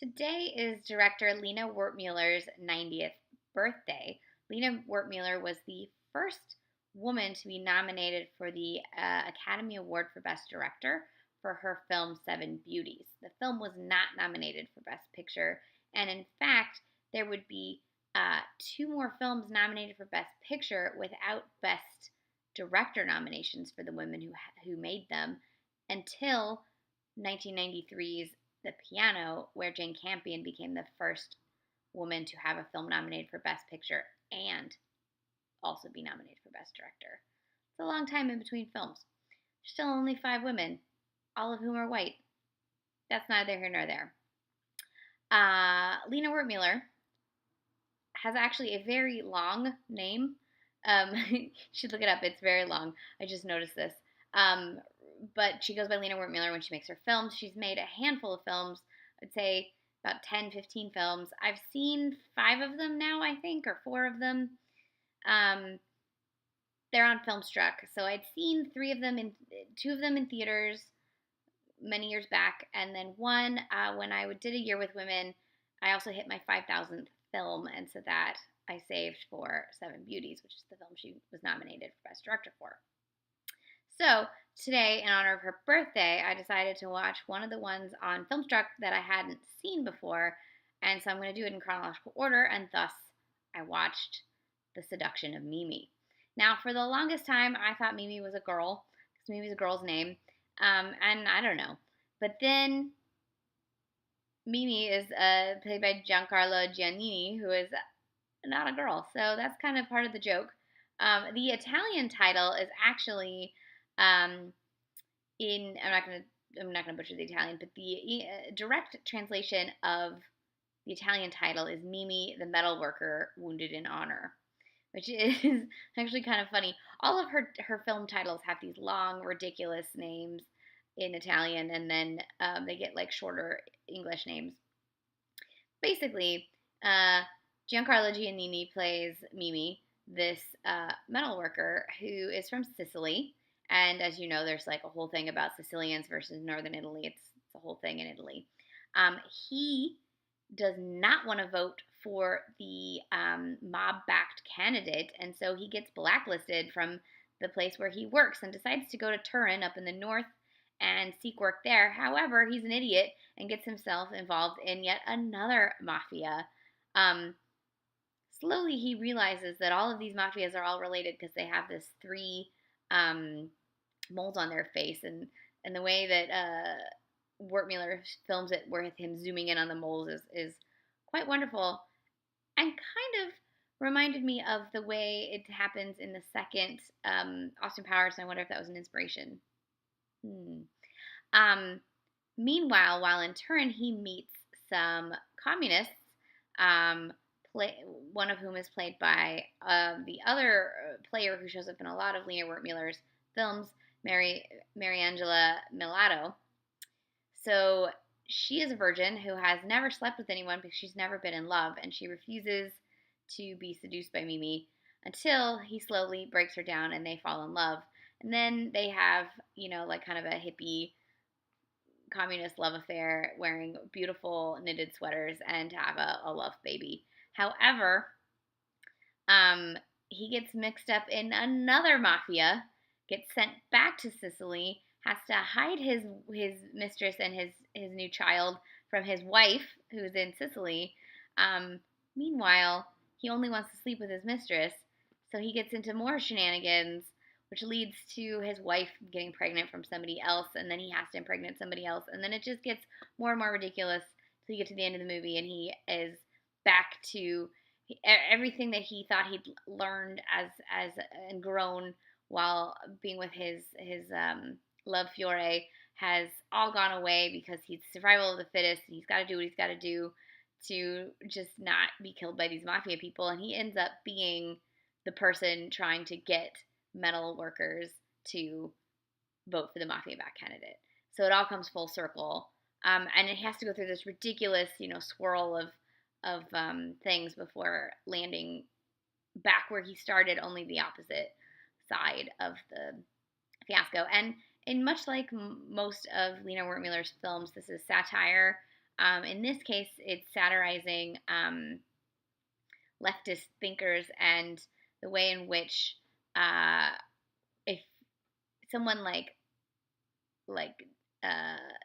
Today is director Lina Wertmüller's 90th birthday. Lina Wertmüller was the first woman to be nominated for the Academy Award for Best Director for her film Seven Beauties. The film was not nominated for Best Picture, and in fact, there would be two more films nominated for Best Picture without Best Director nominations for the women who made them until 1993's The Piano, where Jane Campion became the first woman to have a film nominated for Best Picture and also be nominated for Best Director. It's a long time in between films. There's still only 5 women, all of whom are white. That's neither here nor there. Lina Wertmüller has actually a very long name. You should look it up. It's very long. I just noticed this. But she goes by Lina Wertmüller when she makes her films. She's made a handful of films, I'd say about 10, 15 films. I've seen 5 of them now, I think, or 4 of them. They're on Filmstruck. So I'd seen 2 of them in theaters many years back, and then one when I did A Year with Women. I also hit my 5,000th film, and so that I saved for Seven Beauties, which is the film she was nominated for Best Director for. So today, in honor of her birthday, I decided to watch one of the ones on Filmstruck that I hadn't seen before, and so I'm going to do it in chronological order, and thus I watched The Seduction of Mimi. Now, for the longest time, I thought Mimi was a girl, because Mimi's a girl's name, and I don't know. But then Mimi is played by Giancarlo Giannini, who is not a girl, so that's kind of part of the joke. The Italian title is actually I'm not gonna butcher the Italian, but the direct translation of the Italian title is Mimi, the metal worker wounded in honor, which is actually kind of funny. All of her film titles have these long, ridiculous names in Italian, and then they get like shorter English names. Basically, Giancarlo Giannini plays Mimi, this metal worker who is from Sicily. And as you know, there's like a whole thing about Sicilians versus Northern Italy. It's a whole thing in Italy. He does not want to vote for the mob-backed candidate, and so he gets blacklisted from the place where he works and decides to go to Turin up in the north and seek work there. However, he's an idiot and gets himself involved in yet another mafia. Slowly, he realizes that all of these mafias are all related because they have this 3 moles on their face, and the way that Wertmüller films it with him zooming in on the moles is quite wonderful, and kind of reminded me of the way it happens in the second Austin Powers, and I wonder if that was an inspiration. Meanwhile, while in Turin, he meets some communists, one of whom is played by the other player who shows up in a lot of Lina Wertmüller's films, Mariangela Melato. So she is a virgin who has never slept with anyone because she's never been in love, and she refuses to be seduced by Mimi until he slowly breaks her down and they fall in love. And then they have, like kind of a hippie communist love affair, wearing beautiful knitted sweaters, and have a love baby. However, he gets mixed up in another mafia, gets sent back to Sicily, has to hide his mistress and his new child from his wife, who's in Sicily. Meanwhile, he only wants to sleep with his mistress, so he gets into more shenanigans, which leads to his wife getting pregnant from somebody else, and then he has to impregnate somebody else, and then it just gets more and more ridiculous till you get to the end of the movie, and he is back to everything that he thought he'd learned as and grown while being with his love fiore has all gone away because he's survival of the fittest, and he's got to do what he's got to do to just not be killed by these mafia people, and he ends up being the person trying to get metal workers to vote for the mafia back candidate. So it all comes full circle, and it has to go through this ridiculous, swirl of things before landing back where he started, only the opposite side of the fiasco. And much like most of Lina Wertmüller's films, this is satire. In this case, it's satirizing leftist thinkers and the way in which if someone like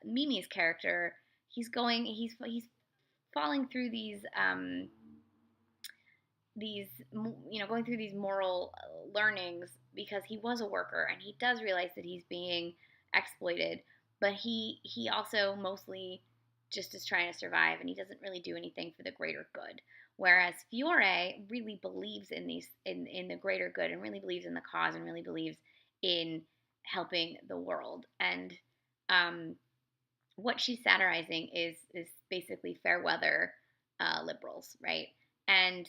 Mimi's character, he's falling through these going through these moral learnings because he was a worker and he does realize that he's being exploited, but he also mostly just is trying to survive, and he doesn't really do anything for the greater good. Whereas Fiore really believes in the greater good, and really believes in the cause, and really believes in helping the world. And what she's satirizing is basically fair weather liberals, right? And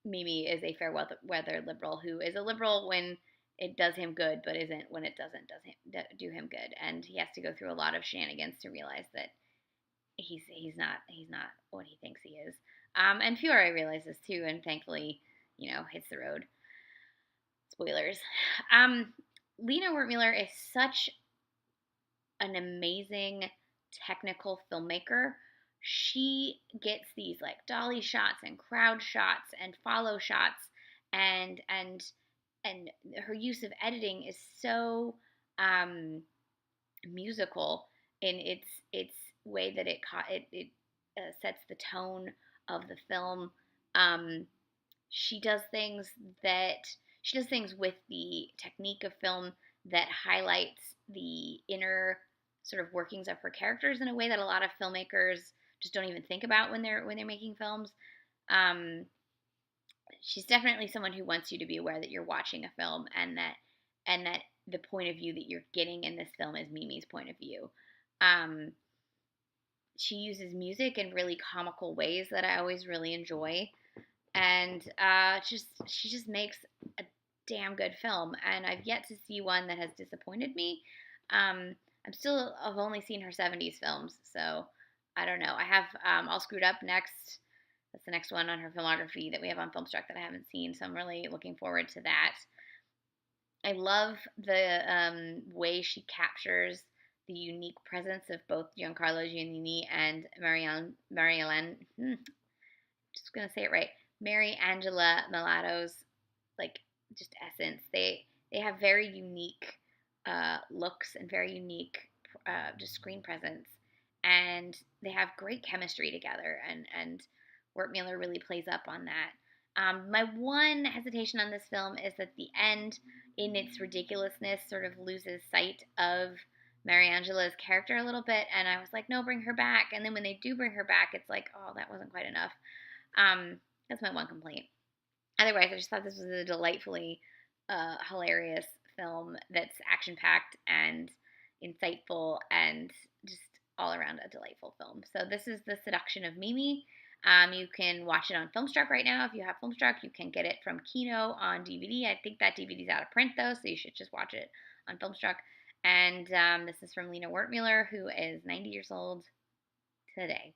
Mimi is a fair weather liberal who is a liberal when it does him good, but isn't when it doesn't do him good. And he has to go through a lot of shenanigans to realize that he's not what he thinks he is. And Fiore realizes too, and thankfully, hits the road. Spoilers. Lina Wertmüller is such an amazing technical filmmaker. She gets these like dolly shots and crowd shots and follow shots, and her use of editing is so musical in its way that it sets the tone of the film. She does things with the technique of film that highlights the inner sort of workings of her characters in a way that a lot of filmmakers just don't even think about when they're making films. She's definitely someone who wants you to be aware that you're watching a film, and that the point of view that you're getting in this film is Mimi's point of view. She uses music in really comical ways that I always really enjoy, and she just makes a damn good film. And I've yet to see one that has disappointed me. I've only seen her 70s films, so I don't know. I have All Screwed Up next. That's the next one on her filmography that we have on Filmstruck that I haven't seen, so I'm really looking forward to that. I love the way she captures the unique presence of both Giancarlo Giannini and Mariangela. Just gonna say it right. Mariangela Melato's like just essence. They have very unique looks and very unique just screen presence, and they have great chemistry together. And Wertmüller really plays up on that. My one hesitation on this film is that the end, in its ridiculousness, sort of loses sight of Mariangela's character a little bit, and I was like, no, bring her back. And then when they do bring her back, it's like, oh, that wasn't quite enough. That's my one complaint. Otherwise, I just thought this was a delightfully hilarious film that's action-packed and insightful and just all around a delightful film. So this is The Seduction of Mimi. You can watch it on Filmstruck right now. If you have Filmstruck, you can get it from Kino on DVD. I think that DVD's out of print, though, so you should just watch it on Filmstruck. And this is from Lina Wertmüller, who is 90 years old today.